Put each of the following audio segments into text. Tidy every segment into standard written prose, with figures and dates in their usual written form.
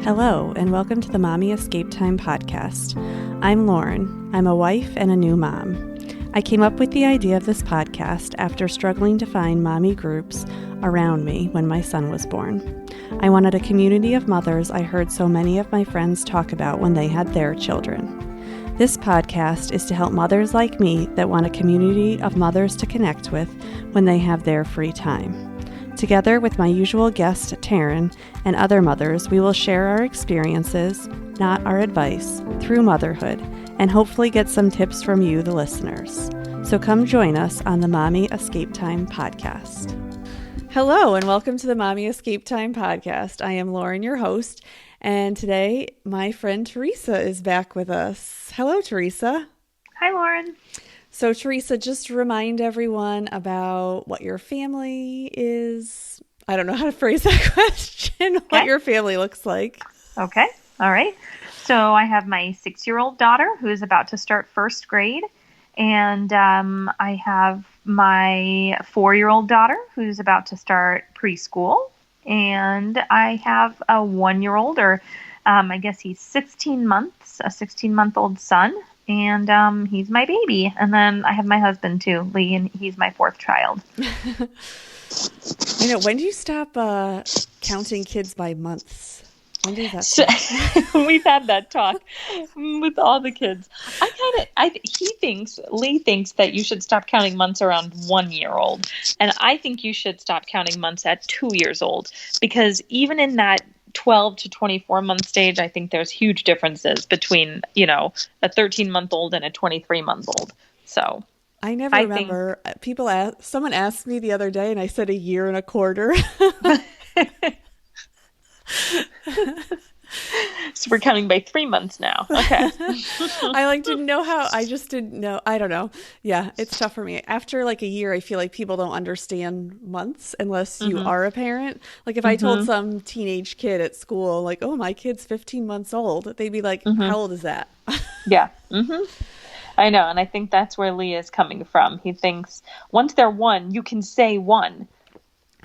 Hello, and welcome to the Mommy Escape Time podcast. I'm Lauren. I'm a wife and a new mom. I came up with the idea of this podcast after struggling to find mommy groups around me when my son was born. I wanted a community of mothers I heard so many of my friends talk about when they had their children. This podcast is to help mothers like me that want a community of mothers to connect with when they have their free time. Together with my usual guest, Taryn, and other mothers, we will share our experiences, not our advice, through motherhood, and hopefully get some tips from you, the listeners. So come join us on the Mommy Escape Time podcast. Hello, and welcome to the Mommy Escape Time podcast. I am Lauren, your host, and today my friend Theresa is back with us. Hello, Theresa. Hi, Lauren. So, Theresa, just remind everyone about what your family is. I don't know how to phrase that question. Okay. What your family looks like. Okay. All right. So I have my 6-year-old daughter who is about to start first grade. And I have my 4-year-old daughter who's about to start preschool. And I have a 1-year-old, or I guess he's 16 months, a 16-month-old son. And he's my baby. And then I have my husband, too, Lee, and he's my 4th child. I know. When do you stop counting kids by months? When does that start? We've had that talk with all the kids. Lee thinks that you should stop counting months around 1-year-old. And I think you should stop counting months at 2 years old. Because even in that 12 to 24 month stage, I think there's huge differences between, a 13-month-old and a 23-month-old. So I never remember. Someone asked me the other day and I said 1.25 years. So we're counting by 3 months now. Okay. I didn't know how. I just didn't know. I don't know. Yeah, it's tough for me. After a year, I feel like people don't understand months unless you are a parent. If I told some teenage kid at school, oh, my kid's 15 months old, they'd be like, how old is that? Yeah. I know. And I think that's where Lee is coming from. He thinks once they're 1, you can say 1.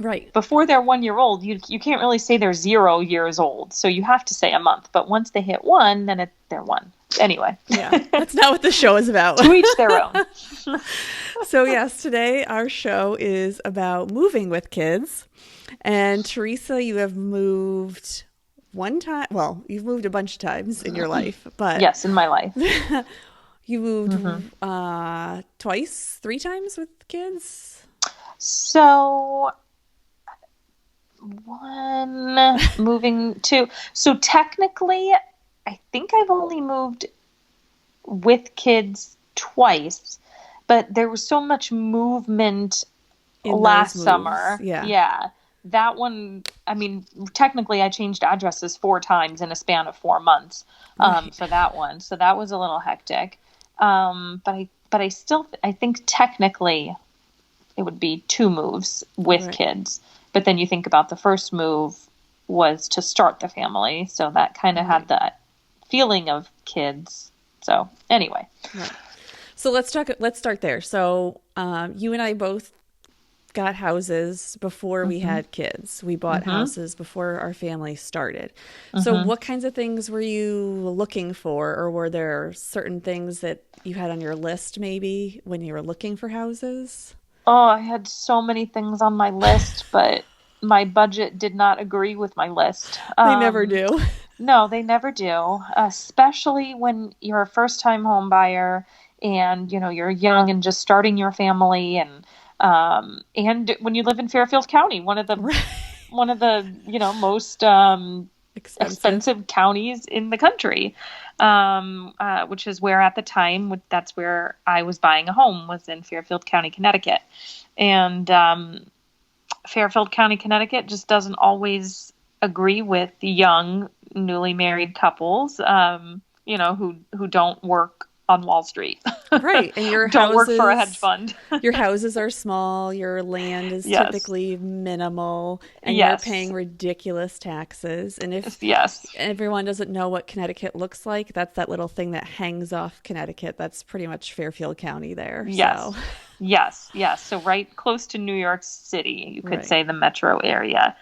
Right. Before they're 1-year-old, you can't really say they're 0 years old. So you have to say a month. But once they hit 1, then they're 1. Anyway. Yeah, that's not what the show is about. To each their own. So yes, today our show is about moving with kids. And Theresa, you have moved one time. Well, you've moved a bunch of times in your life. But yes, in my life. You moved 3 times with kids? So... 1, moving 2. So technically, I think I've only moved with kids twice, but there was so much movement last summer. Yeah. That one, technically I changed addresses 4 times in a span of 4 months for that one. So that was a little hectic. But I think technically it would be 2 moves with kids. But then you think about the first move was to start the family. So that kind of had that feeling of kids. So anyway. Right. So let's start there. So you and I both got houses before we had kids. We bought houses before our family started. So what kinds of things were you looking for? Or were there certain things that you had on your list maybe when you were looking for houses? Oh, I had so many things on my list, but my budget did not agree with my list. They never do. No, they never do. Especially when you're a first-time home buyer and, you're young and just starting your family, and when you live in Fairfield County, one of the most expensive counties in the country, which is where at the time, that's where I was buying a home, was in Fairfield County, Connecticut. And Fairfield County, Connecticut just doesn't always agree with young, newly married couples, who don't work on Wall Street. Right. And your don't work for a hedge fund. Your houses are small. Your land is typically minimal. And you're paying ridiculous taxes. And if everyone doesn't know what Connecticut looks like, that's that little thing that hangs off Connecticut. That's pretty much Fairfield County there. Yes. So. Yes. So right close to New York City, you could say the metro area.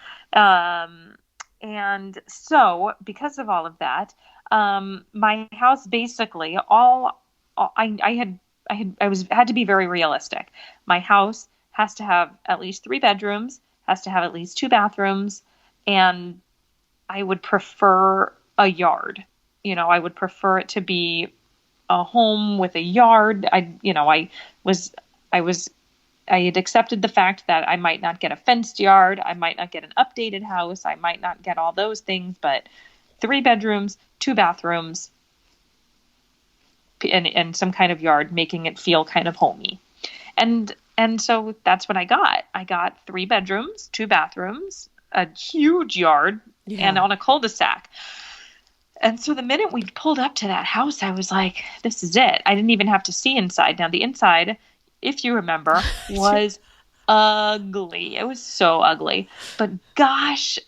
And so because of all of that, my house basically all I had to be very realistic. My house has to have at least 3 bedrooms, has to have at least 2 bathrooms, and I would prefer a yard. I would prefer it to be a home with a yard. Was, I was, I had accepted the fact that I might not get a fenced yard. I might not get an updated house. I might not get all those things, but 3 bedrooms, 2 bathrooms, and some kind of yard, making it feel kind of homey. And so that's what I got. I got 3 bedrooms, 2 bathrooms, a huge yard, and Yeah. on a cul-de-sac. And so the minute we pulled up to that house, I was like, this is it. I didn't even have to see inside. Now, the inside, if you remember, was ugly. It was so ugly. But gosh,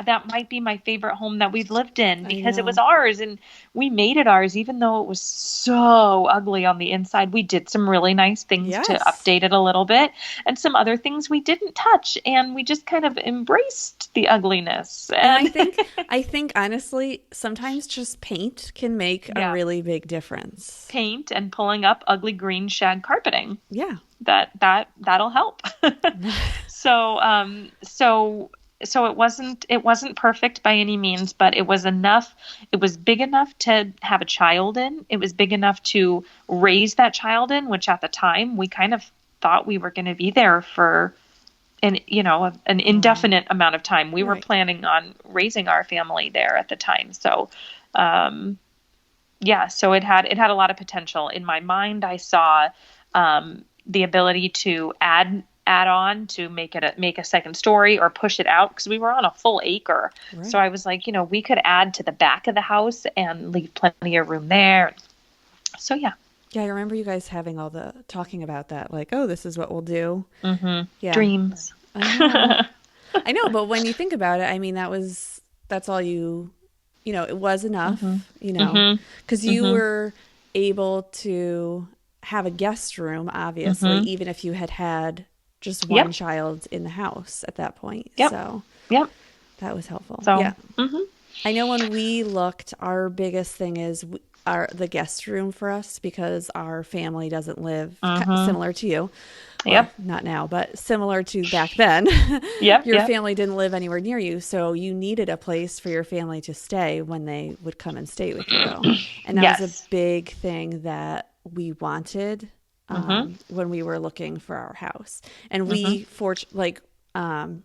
that might be my favorite home that we've lived in I because it was know. ours and we made it ours, even though it was so ugly on the inside. We did some really nice things to Yes. update it a little bit and some other things we didn't touch. And we just kind of embraced the ugliness. And And I think honestly, sometimes just paint can make a yeah, really big difference. paint and pulling up ugly green shag carpeting. Yeah. That'll help. So it wasn't perfect by any means, but it was enough. It was big enough to have a child in. It was big enough to raise that child in, which at the time we kind of thought we were going to be there for an Wow. indefinite amount of time. We were Right. planning on raising our family there at the time. So um yeah, so it had a lot of potential. In my mind, I saw the ability to add on to make a second story or push it out because we were on a full acre. So Right. I was like, we could add to the back of the house and leave plenty of room there. So yeah. Yeah, I remember you guys having all the talking about that, like, oh, this is what we'll do. Yeah. Dreams. I know. I know, but when you think about it, I mean, that's all it was Mhm. enough, Mhm. because you Mhm. were able to have a guest room, obviously, Mhm. even if you had had just one Yep. child in the house at that point. Yep. So Yep. that was helpful. So, Yeah. mhm. I know when we looked, our biggest thing is the guest room for us because our family doesn't live Mhm. similar to you. Well, Yep. not now, but similar to back then. Yep. Your Yep. family didn't live anywhere near you, so you needed a place for your family to stay when they would come and stay with you. And that was a Yes. big thing that we wanted Mhm. when we were looking for our house. And Mhm. um,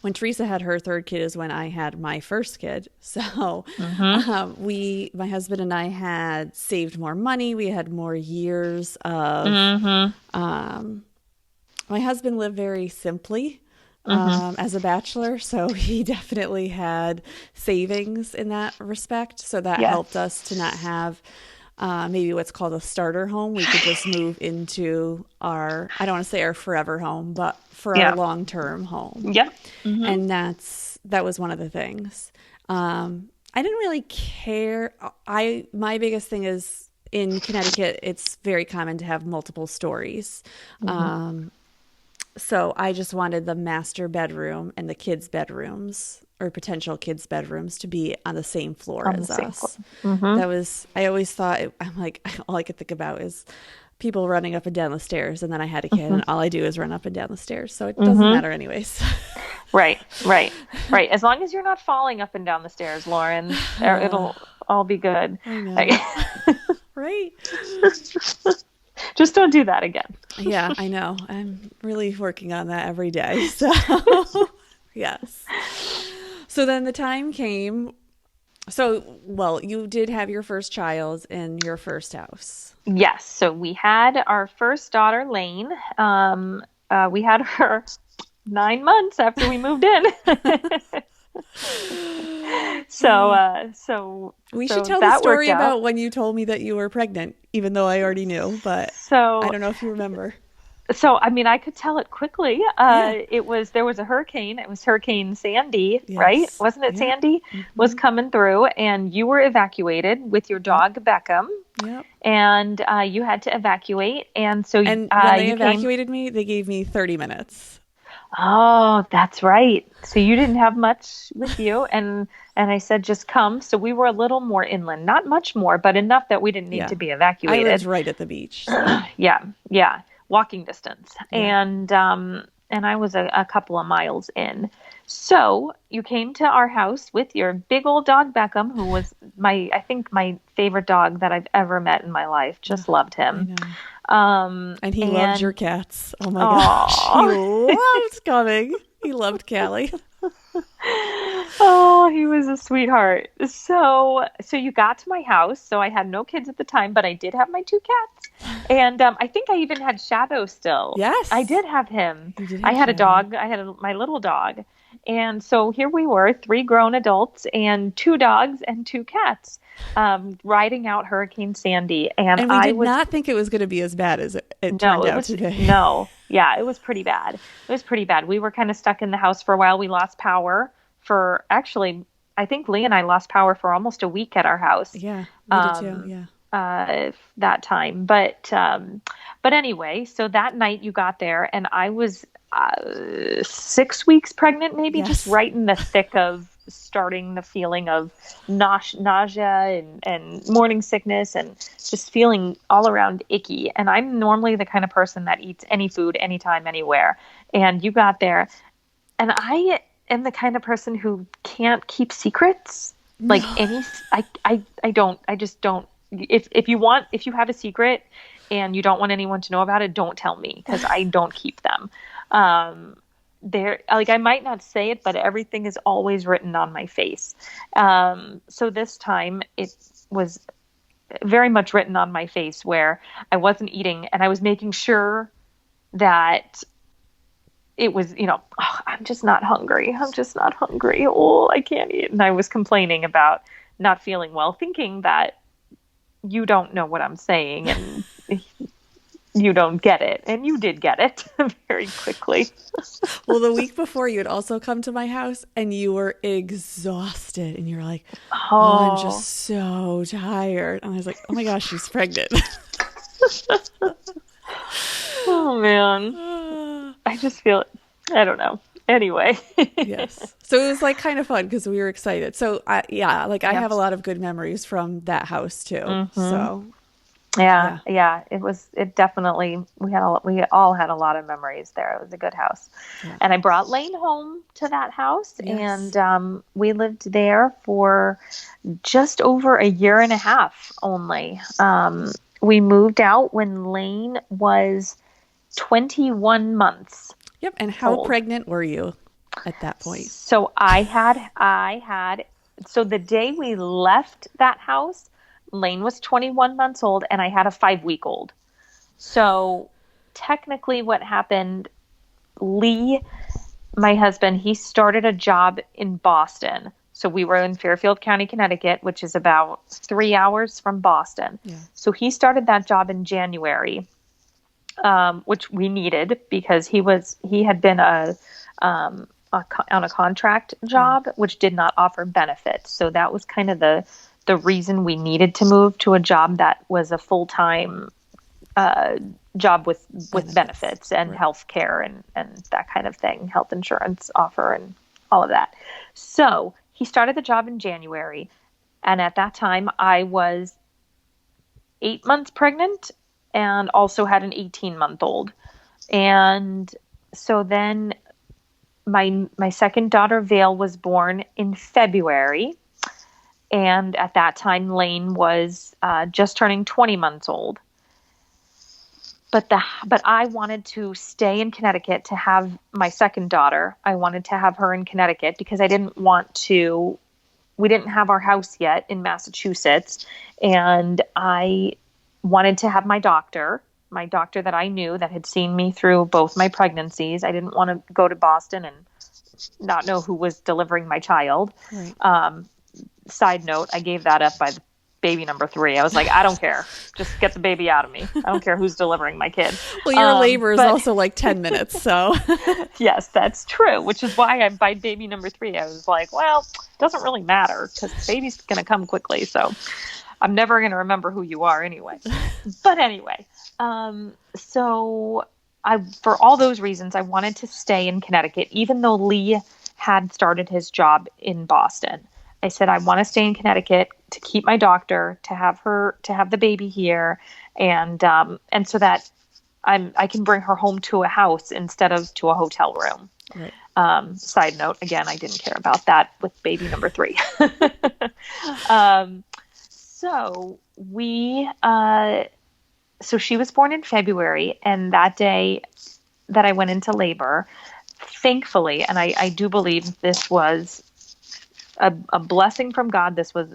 when Theresa had her third kid is when I had my first kid. So Mhm. my husband and I had saved more money. We had more years of, Mhm. my husband lived very simply Mhm. as a bachelor. So he definitely had savings in that respect. So that helped Yes. us to not have maybe what's called a starter home. We could just move into I don't want to say our forever home, but for our Yeah. long term home. Yep. Mhm. And that was one of the things. I didn't really care. My biggest thing is in Connecticut, it's very common to have multiple stories. Mhm. Um, so I just wanted the master bedroom and the kids' bedrooms or potential kids' bedrooms to be on the same floor On the as same floor. us. Mhm. I always thought, I'm like, all I could think about is people running up and down the stairs. And then I had a kid, Mhm. and all I do is run up and down the stairs. So it doesn't Mhm. matter, anyways. Right. Right. Right. As long as you're not falling up and down the stairs, Lauren, it'll all be good. I know. Right? Just don't do that again. Yeah, I know. I'm really working on that every day. So, yes. So then the time came. So, well, you did have your first child in your first house. Yes. So we had our first daughter, Lane. We had her 9 months after we moved in. so, Oh. uh, so, We should so tell the that worked story out. about when you told me that you were pregnant, even though I already knew, but I So, don't know if you remember. I mean, I could tell it quickly. Yeah. There was a hurricane. It was Hurricane Sandy, right? Yes. Wasn't it Yep. Sandy? Was Mm-hmm. coming through, and you were evacuated with your Yep. dog Beckham, Yep. and you had to evacuate, and so And when they you came. evacuated me, they gave me 30 minutes. Oh, that's right. So you didn't have much with you, and I said just come. So we were a little more inland, not much more, but enough that we didn't need Yeah. to be I lived evacuated. right at the beach, so Yeah, yeah, walking distance, yeah. and I was a couple of miles in. So you came to our house with your big old dog Beckham, who was I think my favorite dog that I've ever met in my life. Just loved I him. know. Um, And he loved your and cats. Oh my gosh. He oh, loved coming. He loved Callie. oh, he was a sweetheart. So you got to my house. So I had no kids at the time, but I did have my two cats, and I think I even had Shadow still. I Yes. did have him. You did I have had a Shadow. dog. I had my little dog, and so here we were, three grown adults and two dogs and two cats, riding out Hurricane Sandy, and And we I did was not think it was going to be as bad as it no, turned out to be. no, yeah, it was pretty bad. It was pretty bad. We were kind of stuck in the house for a while. We lost power for actually, I think Lee and I lost power for almost a week at our house. Yeah, we did too. Um, Yeah. that time. But anyway, so that night you got there, and I was 6 weeks pregnant, maybe just Yes. right in the thick of starting the feeling of nausea and morning sickness and just feeling all around icky. And I'm normally the kind of person that eats any food, anytime, anywhere. And you got there, and I am the kind of person who can't keep secrets. Like No. I don't, I just don't. If you have a secret and you don't want anyone to know about it, don't tell me because I don't keep them. Um, there, like I might not say it, but everything is always written on my face. So this time it was very much written on my face where I wasn't eating and I was making sure that it was, oh, I'm just not hungry. I'm just not hungry. Oh, I can't eat. And I was complaining about not feeling well, thinking that you don't know what I'm saying and you don't get it. And you did get it very quickly. Well, the week before, you had also come to my house and you were exhausted. And you were like, oh, I'm just Oh, so tired. And I was like, oh my gosh, she's pregnant. oh man. I just feel, I don't know. Anyway. Yes. So it was like kind of fun because we were excited. So yeah, like I Yep. have a lot of good memories from that house too. Hmm. So Yeah, yeah. yeah, it definitely, we all had a lot of memories there. It was a good house. Yeah. And I brought Lane home to that house, Yes. and we lived there for just over a year and a half only. We moved out when Lane was 21 months Yep. And how old. pregnant were you at that point? So so the day we left that house, Lane was 21 months old and I had a 5 week old. So technically what happened, Lee, my husband, he started a job in Boston. So we were in Fairfield County, Connecticut, which is about 3 hours from Boston. Yeah. So he started that job in January, which we needed because he had been on a contract Yeah. job, which did not offer benefits. So that was kind of the reason we needed to move to a job that was a full-time job with benefits and Right. health care and that kind of thing, health insurance offer and all of that. So he started the job in January. And at that time, I was 8 months pregnant and also had an 18-month-old. And so then my second daughter, Vale, was born in February. And at that time, Lane was just turning 20 months old. But I wanted to stay in Connecticut to have my second daughter. I wanted to have her in Connecticut because I didn't want to. We didn't have our house yet in Massachusetts, and I wanted to have my doctor that I knew that had seen me through both my pregnancies. I didn't want to go to Boston and not know who was delivering my child. Right. Side note, I gave that up by the baby number 3. I was like, I don't care. Just get the baby out of me. I don't care who's delivering my kid. Well, your labor is But also like 10 minutes. So yes, that's true, which is why by baby number 3, I was like, well, it doesn't really matter because the baby's going to come quickly. So I'm never going to remember who you are anyway. But anyway, so for all those reasons, I wanted to stay in Connecticut, even though Lee had started his job in Boston. I said, I want to stay in Connecticut to keep my doctor, to have the baby here, and so that I can bring her home to a house instead of to a hotel room. Right. Side note, again, I didn't care about that with baby number 3. So so she was born in February, and that day that I went into labor, thankfully, and I do believe this was a blessing from God. This was,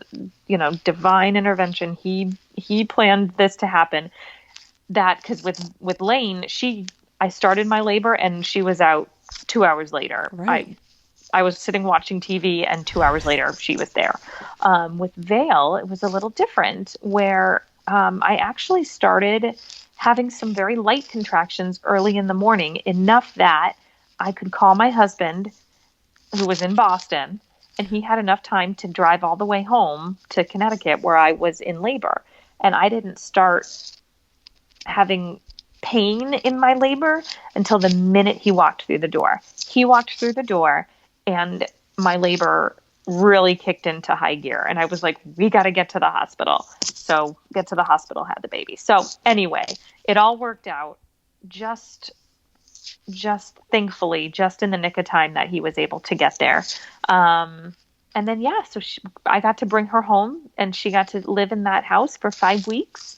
divine intervention. He planned this to happen. That because with Lane, I started my labor and she was out 2 hours later. Right. I was sitting watching TV, and 2 hours later she was there. With Vale, it was a little different, where I actually started having some very light contractions early in the morning, enough that I could call my husband, who was in Boston, and he had enough time to drive all the way home to Connecticut where I was in labor. And I didn't start having pain in my labor until the minute he walked through the door. He walked through the door, and my labor really kicked into high gear. And I was like, we got to get to the hospital. So get to the hospital, had the baby. So anyway, it all worked out just thankfully, just in the nick of time that he was able to get there. And then, so I got to bring her home, and she got to live in that house for 5 weeks.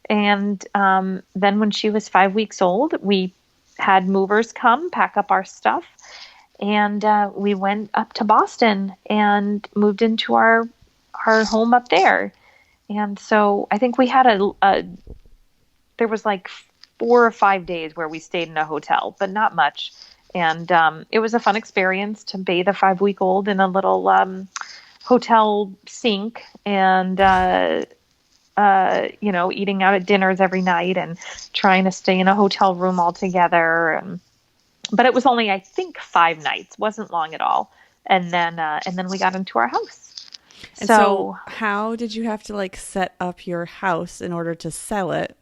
And then when she was 5 weeks old, we had movers come pack up our stuff, and we went up to Boston and moved into our home up there. And so I think we had there was like 4 or 5 days where we stayed in a hotel, but not much. And it was a fun experience to bathe a 5-week-old in a little hotel sink, and eating out at dinners every night and trying to stay in a hotel room all together. But it was only, I think, 5 nights. Wasn't long at all. And then we got into our house. And so how did you have to set up your house in order to sell it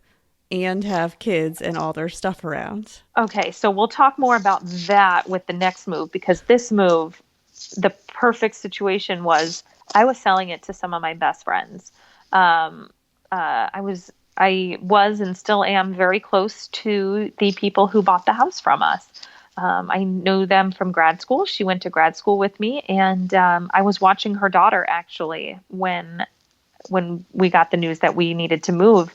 and have kids and all their stuff around? Okay, so we'll talk more about that with the next move, because this move, the perfect situation was I was selling it to some of my best friends. I was and still am very close to the people who bought the house from us. I knew them from grad school. She went to grad school with me, and I was watching her daughter actually when we got the news that we needed to move.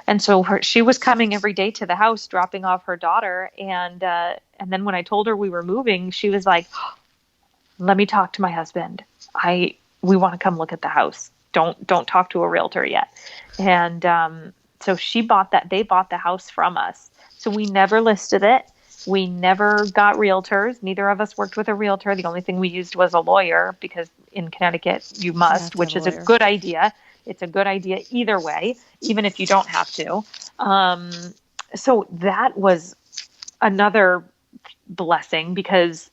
And so she was coming every day to the house, dropping off her daughter. And then when I told her we were moving, she was like, let me talk to my husband. We want to come look at the house. Don't talk to a realtor yet. And so they bought the house from us. So we never listed it. We never got realtors. Neither of us worked with a realtor. The only thing we used was a lawyer, because in Connecticut you must, which is a good idea. It's a good idea either way, even if you don't have to. So that was another blessing, because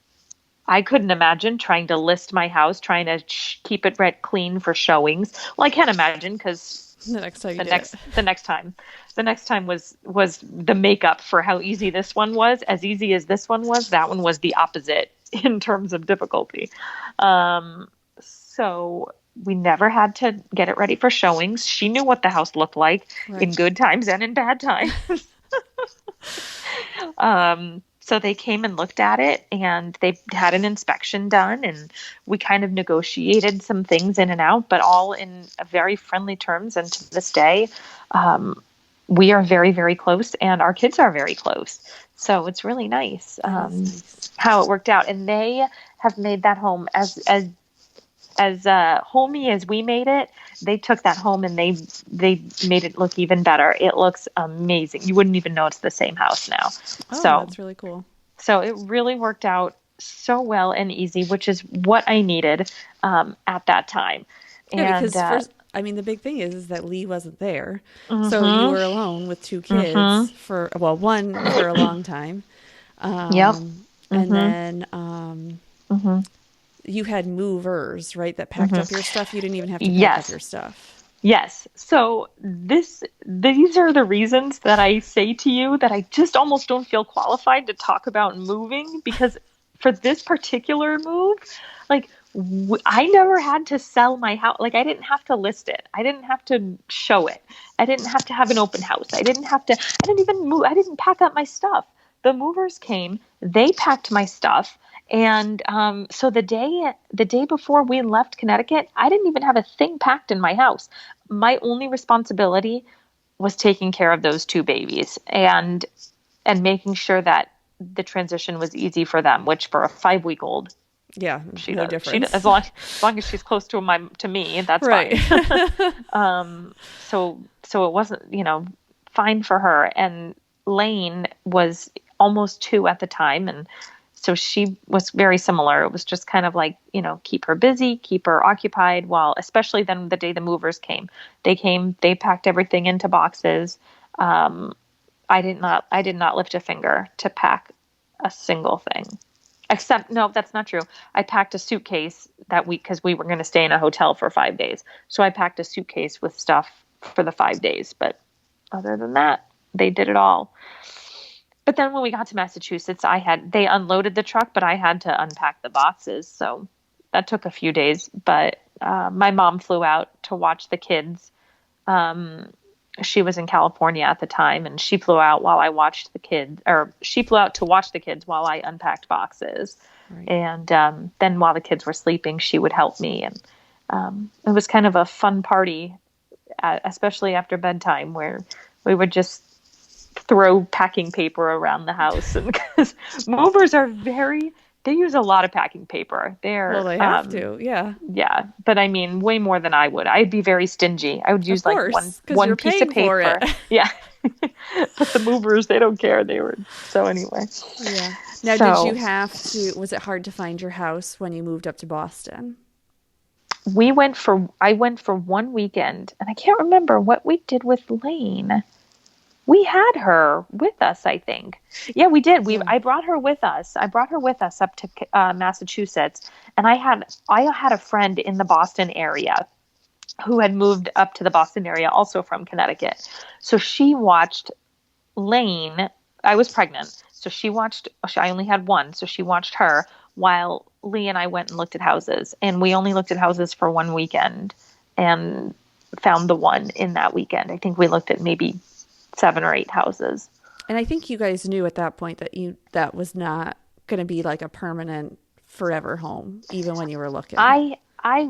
I couldn't imagine trying to list my house, trying to keep it clean for showings. Well, I can't imagine, because the next time was the makeup for how easy this one was. As easy as this one was, that one was the opposite in terms of difficulty. So we never had to get it ready for showings. She knew what the house looked like, right, in good times and in bad times. So they came and looked at it, and they had an inspection done, and we kind of negotiated some things in and out, but all in very friendly terms. And to this day, we are very, very close, and our kids are very close. So it's really nice, how it worked out. And they have made that home as homey as we made it. They took that home and they made it look even better. It looks amazing. You wouldn't even know it's the same house now. Oh, so that's really cool. So it really worked out so well and easy, which is what I needed at that time. Yeah, because the big thing is that Lee wasn't there. Mm-hmm. So you were alone with 2 kids, mm-hmm, one for a long time. Yep. Mm-hmm. And then mm-hmm, you had movers, right, that packed, mm-hmm, up your stuff. You didn't even have to pack, yes, up your stuff. Yes. So these are the reasons that I say to you that I just almost don't feel qualified to talk about moving, because for this particular move, like I never had to sell my house. Like I didn't have to list it. I didn't have to show it. I didn't have to have an open house. I didn't even move. I didn't pack up my stuff. The movers came, they packed my stuff. And so the day before we left Connecticut, I didn't even have a thing packed in my house. My only responsibility was taking care of those two babies and making sure that the transition was easy for them, which for a 5 week old, Yeah, she no does. difference. As long as she's close to me, that's Right. fine. So it wasn't, fine for her. And Lane was almost 2 at the time, and so she was very similar. It was just kind of like, keep her busy, keep her occupied, while especially then the day the movers came, they packed everything into boxes. Um, I did not lift a finger to pack a single thing. Except, no, that's not true. I packed a suitcase that week because we were going to stay in a hotel for 5 days. So I packed a suitcase with stuff for the 5 days. But other than that, they did it all. But then when we got to Massachusetts, they unloaded the truck, but I had to unpack the boxes. So that took a few days. But my mom flew out to watch the kids. Um, she was in California at the time, and she flew out while I watched the kids, or she flew out to watch the kids while I unpacked boxes. Right. And then while the kids were sleeping, she would help me. And it was kind of a fun party, especially after bedtime, where we would just throw packing paper around the house. And because movers are they use a lot of packing paper. Well, they have to. Yeah. Yeah, but I mean, way more than I would. I'd be very stingy. I would Of use like one course, because one you're piece of paying for it. paper. Yeah, but the movers, they don't care. They were so anyway. Yeah. Now, did you So was it hard to find your house when you moved up to Boston? I went for one weekend, and I can't remember what we did with Lane. We had her with us, I think. Yeah, we did. Yeah. I brought her with us. I brought her with us up to Massachusetts, and I had a friend in the Boston area who had moved up to the Boston area, also from Connecticut. So she watched Lane. I was pregnant, so I only had one, so she watched her while Lee and I went and looked at houses, and we only looked at houses for one weekend, and found the one in that weekend. I think we looked at maybe 7 or 8 houses. And I think you guys knew at that point that was not going to be like a permanent forever home, even when you were looking. I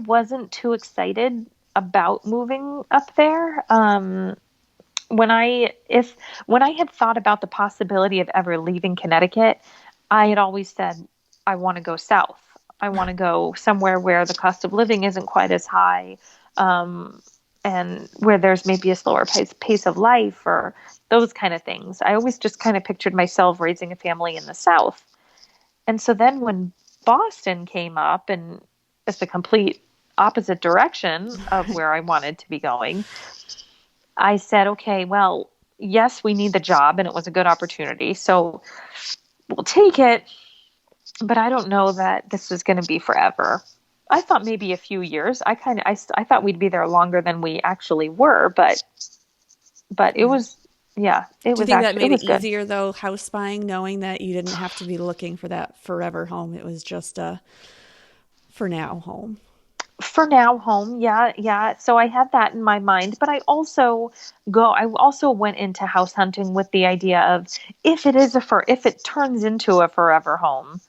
wasn't too excited about moving up there. When I if when I had thought about the possibility of ever leaving Connecticut, I had always said I want to go south. I want to go somewhere where the cost of living isn't quite as high, um, and where there's maybe a slower pace of life, or those kind of things. I always just kind of pictured myself raising a family in the South. And so then when Boston came up, and it's the complete opposite direction of where I wanted to be going, I said, okay, well, yes, we need the job, and it was a good opportunity. So we'll take it, but I don't know that this is going to be forever. I thought maybe a few years. I thought we'd be there longer than we actually were, but it Yeah. was, yeah, it Do you was think that actually, it made it was good. easier though, house buying, knowing that you didn't have to be looking for that forever home? It was just a for now home. For now, home, yeah, yeah. So I had that in my mind, but I also went into house hunting with the idea of, if it turns into a forever home,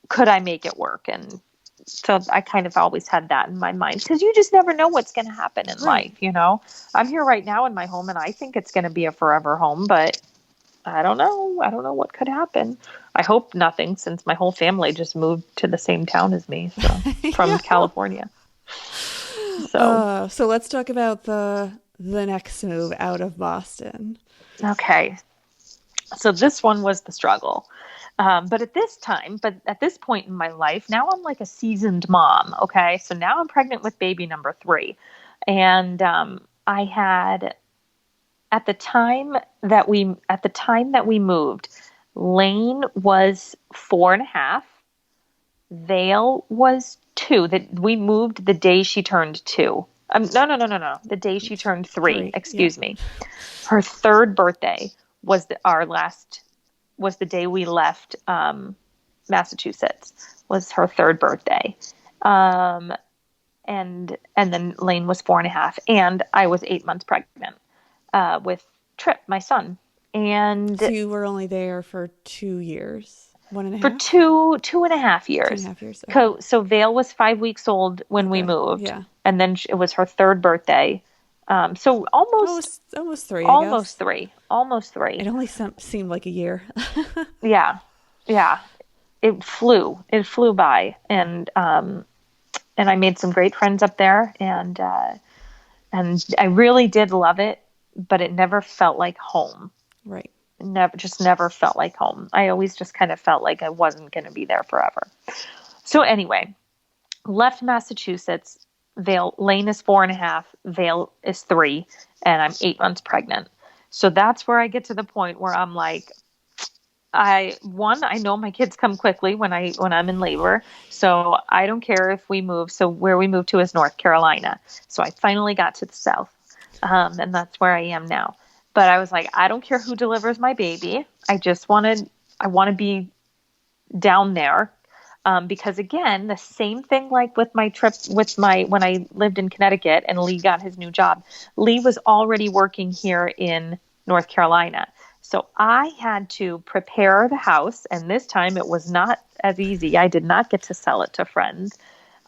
could I make it work? And so I kind of always had that in my mind, because you just never know what's going to happen in Right. life. I'm here right now in my home, and I think it's going to be a forever home, but I don't know. I don't know what could happen. I hope nothing, since my whole family just moved to the same town as me, so from Yeah. California. So, So let's talk about the next move out of Boston. okay. So this one was the struggle. But at this point in my life, now I'm like a seasoned mom. Okay. So now I'm pregnant with baby number 3. And I had, at the time that we moved, Lane was 4.5. Vale was 2. That we moved the day she turned 2. No. The day she turned 3, 3. Yeah. excuse me. Her 3rd birthday was was the day we left Massachusetts. Was her 3rd birthday, um, and then Lane was 4.5, and I was 8 months pregnant with Trip, my son, So and you were only there for 2 years, one and a for half, 2.5 years. 2.5 years. Okay. So Vale was 5 weeks old when we Okay. moved, Yeah. and then it was her 3rd birthday. So Almost 3, I almost guess. three, almost It 3. only seemed like a year. Yeah, yeah. It flew by, and I made some great friends up there, and I really did love it, but it never felt like home. Right. Never felt like home. I always just kind of felt like I wasn't going to be there forever. So anyway, left Massachusetts. Lane is 4.5. Vale is 3, and I'm 8 months pregnant. So that's where I get to the point where I'm like, I know my kids come quickly when I'm in labor, so I don't care if we move. So where we moved to is North Carolina. So I finally got to the South, and that's where I am now. But I was like, I don't care who delivers my baby. I want to be down there, because again, the same thing like with my trip when I lived in Connecticut and Lee got his new job. Lee was already working here in North Carolina. So I had to prepare the house, and this time it was not as easy. I did not get to sell it to friends.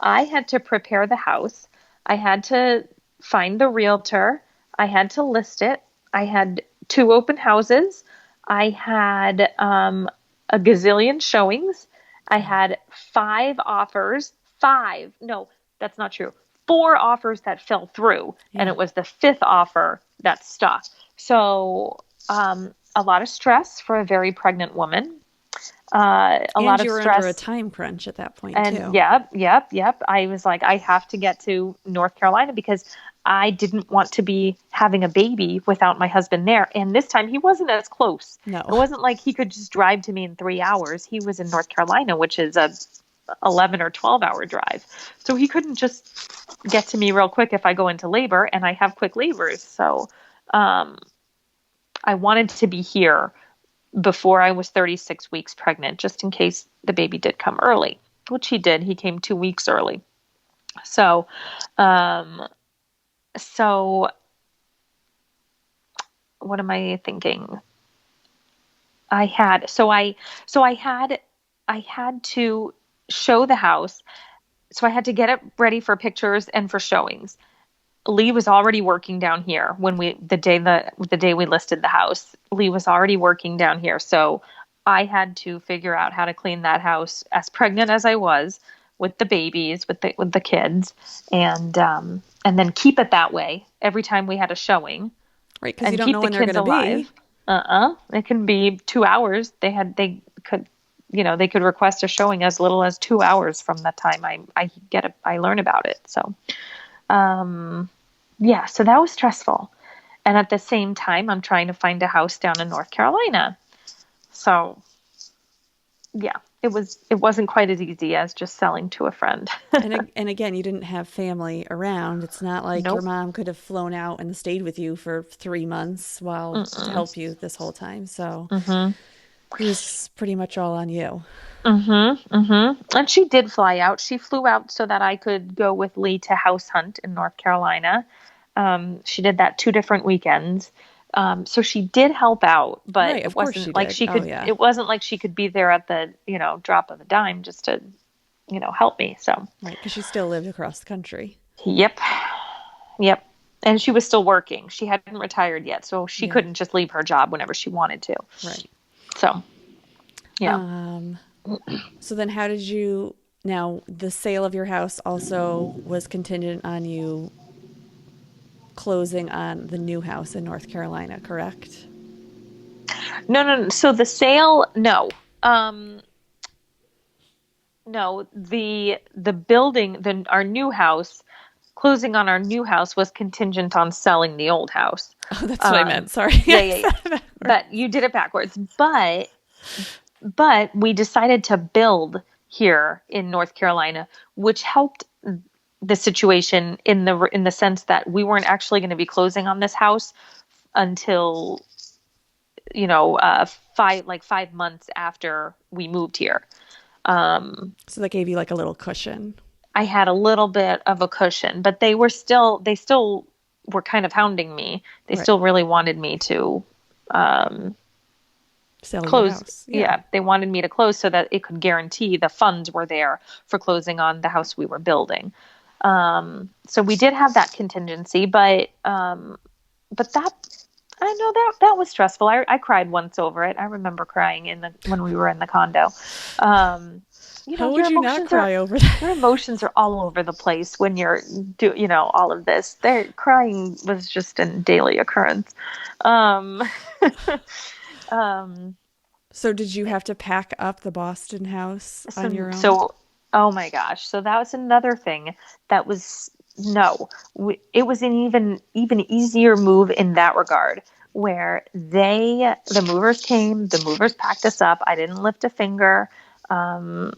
I had to prepare the house. I had to find the realtor. I had to list it. I had 2 open houses. I had a gazillion showings. I had 5 offers. 5. No, that's not true. 4 offers that fell through, and Yeah. it was the 5th offer that stuck. So, a lot of stress for a very pregnant woman. A And lot you of were under a stress. time crunch at that point, And too. yep. I was like, I have to get to North Carolina because I didn't want to be having a baby without my husband there. And this time he wasn't as close. It No. wasn't like he could just drive to me in 3 hours. He was in North Carolina, which is a 11 or 12-hour drive. So he couldn't just get to me real quick if I go into labor, and I have quick labors. So um, I wanted to be here before I was 36 weeks pregnant, just in case the baby did come early, which he did. He came 2 weeks early. So, um, so what am I thinking? I had, so I, so I had to show the house. So I had to get it ready for pictures and for showings. Lee was already working down here when the day we listed the house. Lee was already working down here, so I had to figure out how to clean that house as pregnant as I was with the babies, with the kids, and then keep it that way every time we had a showing, Right, because you and don't keep know the when they're going kids to be. alive. It can be 2 hours. They could, they could request a showing as little as 2 hours from the time I learn about it. So. Um, yeah, so that was stressful. And at the same time, I'm trying to find a house down in North Carolina. So, yeah, it wasn't quite as easy as just selling to a friend. And again, you didn't have family around. It's not like your Nope. mom could have flown out and stayed with you for 3 months while to Mm-mm. help you this whole time. So Mhm. it was pretty much all on you. Mhm. Mhm. And she did fly out. She flew out so that I could go with Lee to house hunt in North Carolina. She did that 2 different weekends. So she did help out, but Right, of course she did. Oh yeah. it wasn't like she could be there at the, drop of a dime just to, help me. So, Right, because she still lived across the country. yep. Yep. And she was still working. She hadn't retired yet, so she Yeah, couldn't just leave her job whenever she wanted to. right. So, yeah. Um, so then how did you now the sale of your house also was contingent on you closing on the new house in North Carolina, correct? No. So the sale, no. Um, no, the building, our new house, closing on our new house was contingent on selling the old house. Oh, that's what I Um, meant. Sorry. yeah, I yeah, said yeah. it backwards. But you did it backwards. But we decided to build here in North Carolina, which helped. the situation in the sense that we weren't actually going to be closing on this house until, 5 months after we moved here. So that gave you like a little cushion. I had a little bit of a cushion, but they still were kind of hounding me. They Right. still really wanted me to Sell your close. house. Yeah, they wanted me to close so that it could guarantee the funds were there for closing on the house we were building. So we did have that contingency, but that, I know that was stressful. I cried once over it. I remember crying when we were in the condo. How would Your you not emotions cry over that? your emotions are all over the place when you're all of this. Their crying was just a daily occurrence. Um, um, So did you have to pack up the Boston house on so, your own? so, oh my gosh. So that was another thing that was, no, it was an even easier move in that regard, where the movers came, the movers packed us up. I didn't lift a finger. Um,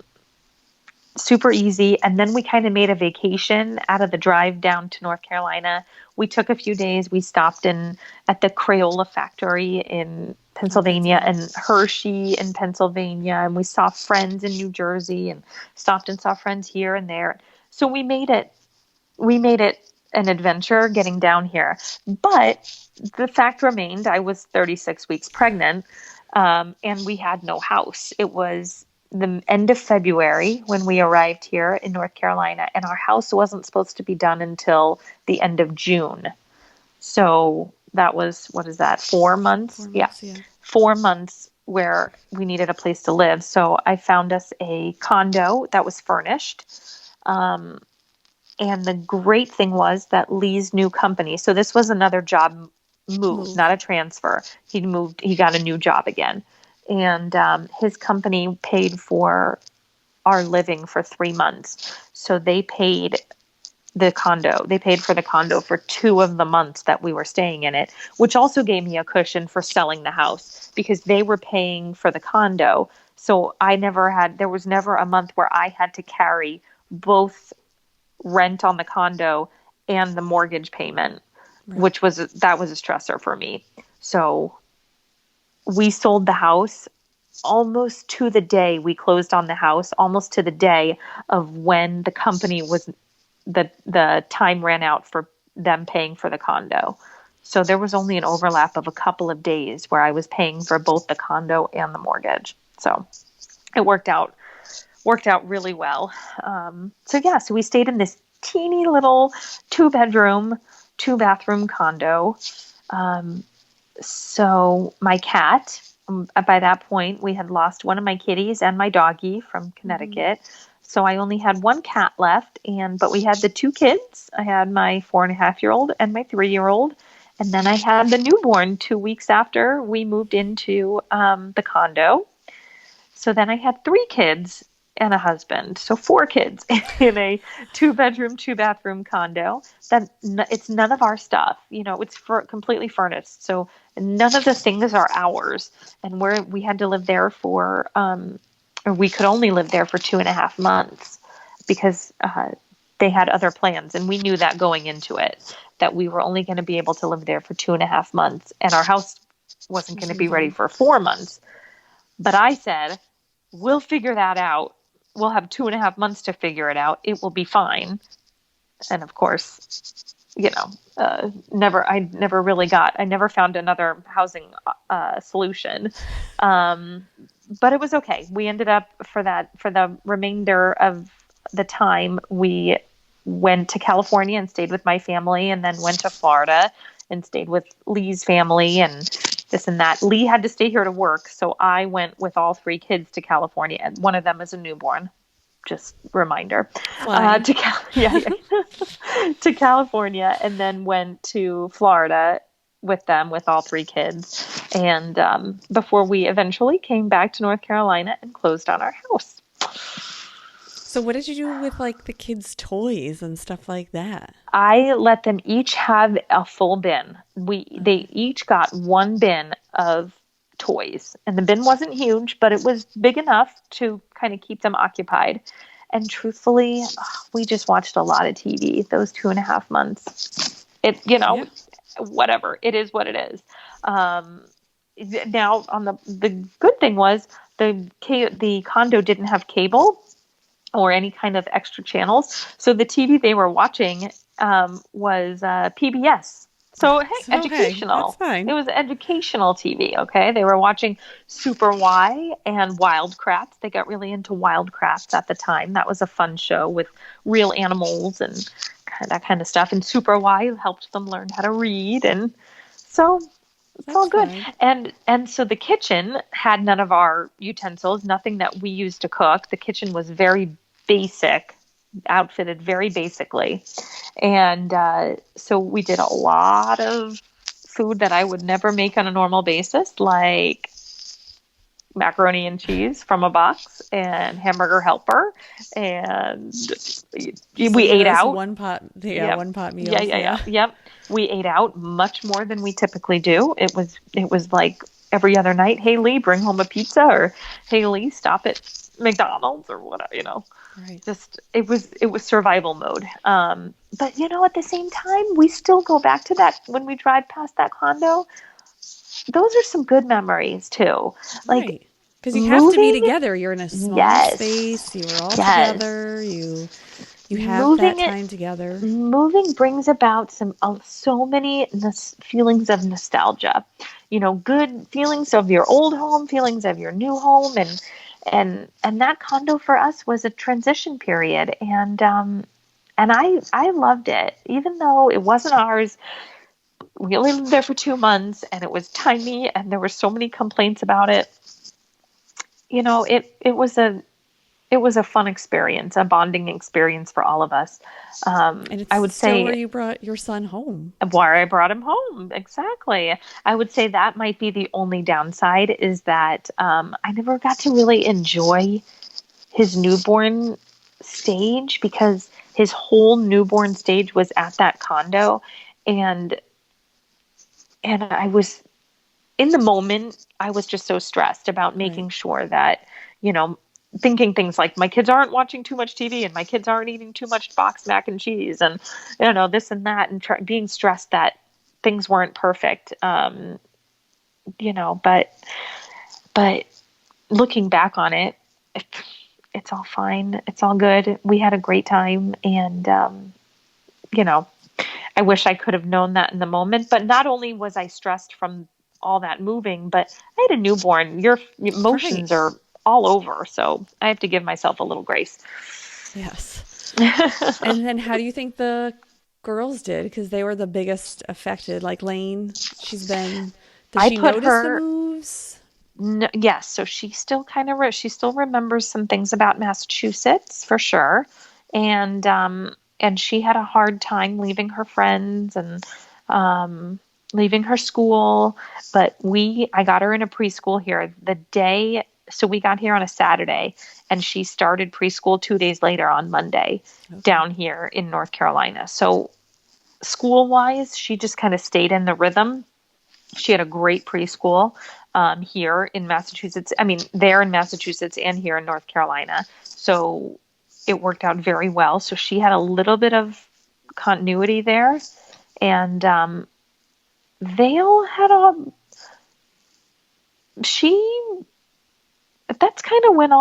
Super easy. And then we kind of made a vacation out of the drive down to North Carolina. We took a few days. We stopped in at the Crayola factory in Oh, that's Pennsylvania and nice. Hershey in Pennsylvania. And we saw friends in New Jersey and stopped and saw friends here and there. So we made it an adventure getting down here. But the fact remained, I was 36 weeks pregnant, and we had no house. It was the end of February when we arrived here in North Carolina, and our house wasn't supposed to be done until the end of June. So that was, what is that, 4 months? 4 Yeah, months, yeah. 4 months where we needed a place to live. So I found us a condo that was furnished. Um, and the great thing was that Lee's new company, so this was another job move, Move. not a transfer. He got a new job again. And his company paid for our living for 3 months. So they paid they paid for the condo for 2 of the months that we were staying in it, which also gave me a cushion for selling the house because they were paying for the condo. So there was never a month where I had to carry both rent on the condo and the mortgage payment, Right. that was a stressor for me. So we sold the house almost to the day. We closed on the house almost to the day of when the time ran out for them paying for the condo. So there was only an overlap of a couple of days where I was paying for both the condo and the mortgage. So it worked out really well. So we stayed in this teeny little 2 bedroom, 2 bathroom condo. Um, so my cat, by that point, we had lost one of my kitties and my doggie from Mm-hmm. Connecticut. So I only had one cat left, but we had the 2 kids. I had my 4.5-year-old and my 3-year-old. And then I had the newborn 2 weeks after we moved into the condo. So then I had 3 kids and a husband. So 4 kids in a 2 bedroom, 2 bathroom condo. It's none of our stuff. It's completely furnished. So none of the things are ours. And we had to live there or we could only live there for 2.5 months because they had other plans. And we knew that going into it, that we were only going to be able to live there for 2.5 months. And our house wasn't going to be ready Done. for 4 months. But I said, we'll figure that out. We'll have 2.5 months to figure it out. It will be fine. And of course, I never found another housing solution. Um, but it was okay. We ended up for the remainder of the time, we went to California and stayed with my family, and then went to Florida and stayed with Lee's family and this and that. Lee had to stay here to work, so I went with all 3 kids to California, and one of them is a newborn. Just reminder. Flying. To California, and then went to Florida with them, with all 3 kids, and before we eventually came back to North Carolina and closed on our house. So what did you do with like the kids' toys and stuff like that? I let them each have a full bin. They Okay. each got one bin of toys, and the bin wasn't huge, but it was big enough to kind of keep them occupied. And truthfully, we just watched a lot of TV those 2.5 months. Yeah. Whatever. It is what it is. Now, on the good thing was the condo didn't have cable or any kind of extra channels. So the TV they were watching was PBS. So, hey, So, hey, that's educational. It fine. was educational TV, okay? They were watching Super Y and Wild Kratts. They got really into Wild Kratts at the time. That was a fun show with real animals and that kind of stuff. And Super Y helped them learn how to read. And so it's all That's good. fine. And so the kitchen had none of our utensils, nothing that we used to cook. The kitchen was very basic, outfitted very basically. And so we did a lot of food that I would never make on a normal basis, like macaroni and cheese from a box and hamburger helper. And Just we like ate those out. one pot, yeah, Yep. one pot Yeah, meals. yeah, yeah. Yeah. Yep. We ate out much more than we typically do. It was like every other night, hey Lee, bring home a pizza, or hey Lee, stop at McDonald's or whatever. Right. Just it was survival mode. But at the same time, we still go back to that when we drive past that condo. Those are some good memories too. Like Right. Because you have to be moving, together. You're in a small yes. space. You were all Yes. together. You have that Moving it time together. moving brings about so many feelings of nostalgia, good feelings of your old home, feelings of your new home, and that condo for us was a transition period, and I loved it, even though it wasn't ours. We only lived there for 2 months, and it was tiny, and there were so many complaints about it. It was a fun experience, a bonding experience for all of us. And it's I would still where say you brought your son home. where I brought him home. Exactly. I would say that might be the only downside, is that I never got to really enjoy his newborn stage, because his whole newborn stage was at that condo, and I was in the moment. I was just so stressed about Right. making sure that, you know, thinking things like my kids aren't watching too much TV and my kids aren't eating too much boxed mac and cheese and, this and that, and being stressed that things weren't perfect. But looking back on it, it's all fine. It's all good. We had a great time. And, you know, I wish I could have known that in the moment. But not only was I stressed from all that moving, but I had a newborn. Your Right. emotions are all over. So I have to give myself a little grace. Yes. And then how do you think the girls did? Because they were the biggest affected. Like Lane, does I she put notice the her, moves? yes, so she still she still remembers some things about Massachusetts for sure. And she had a hard time leaving her friends and leaving her school. But I got her in a preschool here the day. So we got here on a Saturday, and she started preschool 2 days later on Monday Okay. down here in North Carolina. So school wise, she just kind of stayed in the rhythm. She had a great preschool here in Massachusetts. I mean, there in Massachusetts and here in North Carolina. So it worked out very well. So she had a little bit of continuity there. And Vale had she, that's kind of when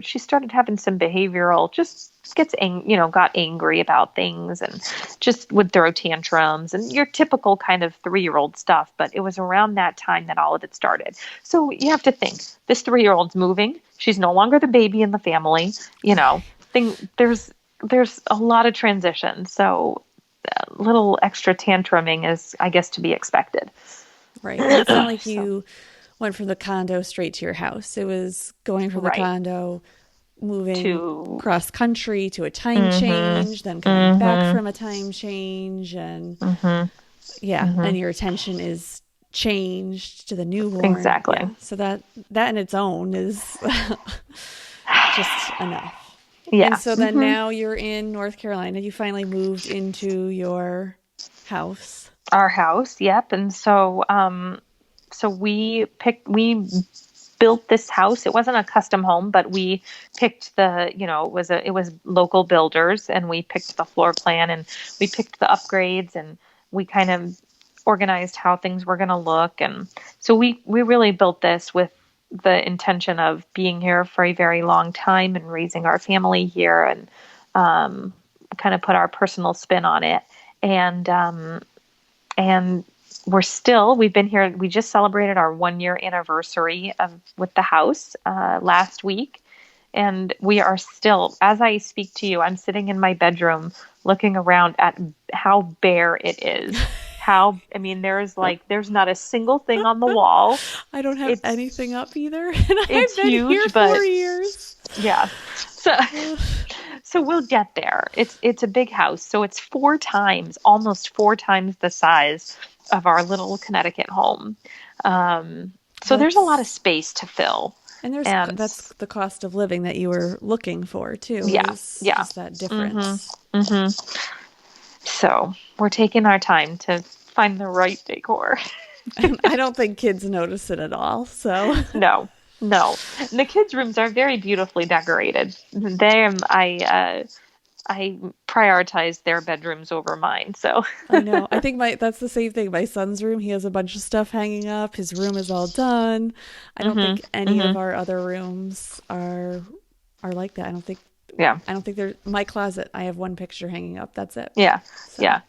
she started having some behavioral, just got angry about things and just would throw tantrums and your typical kind of 3-year-old stuff. But it was around that time that all of it started. So you have to think, this 3-year-old's moving. She's no longer the baby in the family. There's a lot of transition. So a little extra tantruming is, I guess, to be expected. Right. And it's not like So, you went from the condo straight to your house. It was going from the right. condo, moving To, cross country to a time mm-hmm, change, then coming back mm-hmm, from a time change. And mm-hmm, yeah, mm-hmm. and your attention is changed to the newborn. Exactly. Yeah. So that in its own is just enough. And Yeah. so then Mm-hmm. now you're in North Carolina. You finally moved into your house. Our house, yep. And so we built this house. It wasn't a custom home, but we picked it was local builders, and we picked the floor plan, and we picked the upgrades, and we kind of organized how things were going to look. And so we really built this with the intention of being here for a very long time and raising our family here, and kind of put our personal spin on it. And we've been here. We just celebrated our 1 year anniversary with the house last week. And we are still, as I speak to you, I'm sitting in my bedroom looking around at how bare it is. There's not a single thing on the wall. I don't have anything up either. And I've been huge, here 4 years. Yeah. So we'll get there. It's a big house. So it's almost four times the size of our little Connecticut home. So there's a lot of space to fill. And that's the cost of living that you were looking for too. Yeah. Is that difference. Mm-hmm. Mm-hmm. So we're taking our time to find the right decor. And I don't think kids notice it at all. So No. And the kids' rooms are very beautifully decorated. I prioritize their bedrooms over mine. So I know. I think that's the same thing. My son's room, he has a bunch of stuff hanging up. His room is all done. I don't think any of our other rooms are like that. I don't think there's my closet. I have one picture hanging up. That's it. Yeah. So. Yeah.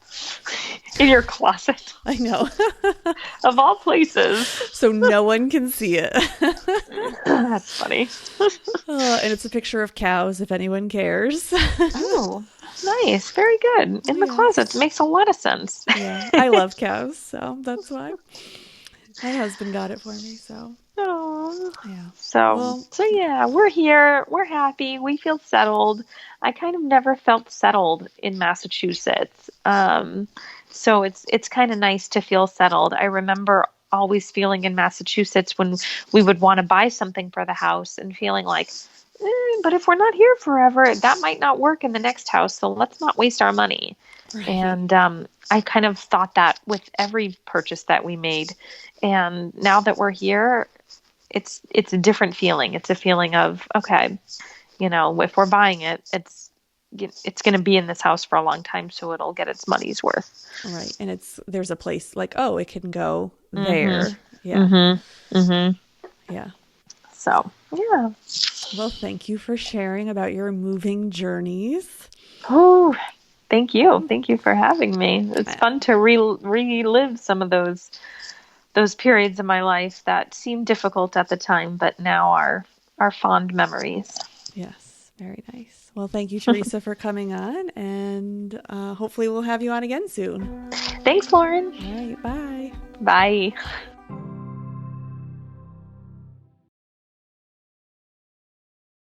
In your closet. I know. Of all places. So no one can see it. That's funny. And it's a picture of cows, if anyone cares. Oh, nice. Very good. In the closet. It makes a lot of sense. Yeah. I love cows, so that's why. My husband got it for me, so. Oh. Yeah. So yeah, we're here. We're happy. We feel settled. I kind of never felt settled in Massachusetts. So it's kind of nice to feel settled. I remember always feeling in Massachusetts when we would want to buy something for the house and feeling like, but if we're not here forever, that might not work in the next house. So let's not waste our money. Right. And I kind of thought that with every purchase that we made. And now that we're here, it's a different feeling. It's a feeling of, okay, if we're buying it, it's going to be in this house for a long time, so it'll get its money's worth. Right. And there's a place like, it can go there. Yeah. Mm-hmm. Mm-hmm. Yeah. So, yeah. Well, thank you for sharing about your moving journeys. Oh, thank you. Thank you for having me. It's fun to relive some of those periods in my life that seemed difficult at the time, but now are fond memories. Yes, very nice. Well, thank you, Theresa, for coming on, and hopefully we'll have you on again soon. Thanks, Lauren. All right, bye. Bye.